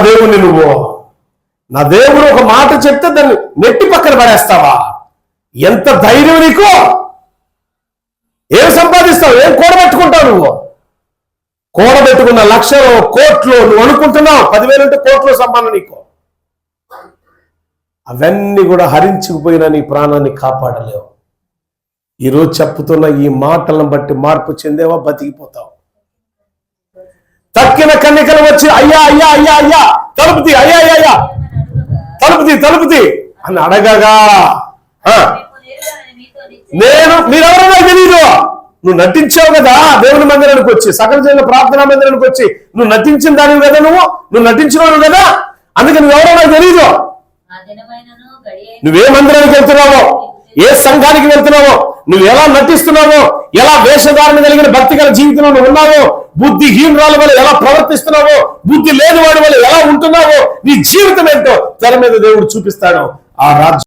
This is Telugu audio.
దేవుణ్ణి నువ్వు? నా దేవుడు ఒక మాట చెప్తే దాన్ని నెట్టి పక్కన పడేస్తావా? ఎంత ధైర్యం నీకు? ఏం సంపాదిస్తావు? ఏం కూడబెట్టుకుంటావు నువ్వు? కూడబెట్టుకున్న లక్షలు కోట్లు నువ్వు అనుకుంటున్నావు. 10,000 అంటే కోట్లు సంపాదన నీకు. అవన్నీ కూడా హరించుకుపోయినా నీ ప్రాణాన్ని కాపాడలేవు. ఈరోజు చెప్పుతున్న ఈ మాటలను బట్టి మార్పు చెందేవా, బతికిపోతావు. తక్కిన కన్నికలు వచ్చి అయ్యా అయ్యా అయ్యా అయ్యా తలుపుతి, అయ్యా అయ్యా అయ్యా తలుపుతి అని అడగగా మీరెవరో నాకు తెలీదు. నువ్వు నటించావు కదా దేవుని మందిరానికి వచ్చి, సకల జనుల ప్రార్థనా మందిరానికి వచ్చి నువ్వు నటించిన దానివి కదా, నువ్వు నటించినవాడు కదా, అందుకే నువ్వెవరో నాకు తెలీదు. నువ్వే మందిరానికి వెళ్తున్నావో, ఏ సంఘానికి వెళ్తున్నావో, నువ్వు ఎలా నటిస్తున్నావో, ఎలా వేషధారణ కలిగిన భక్తి గల జీవితంలో నువ్వు ఉన్నావో, బుద్ధిహీనురాల వల్ల ఎలా ప్రవర్తిస్తున్నావో, బుద్ధి లేని వాడి వల్ల ఎలా ఉంటున్నావో, నీ జీవితం ఏంటో తెర మీద దేవుడు చూపిస్తాడు. ఆ రాజ్యం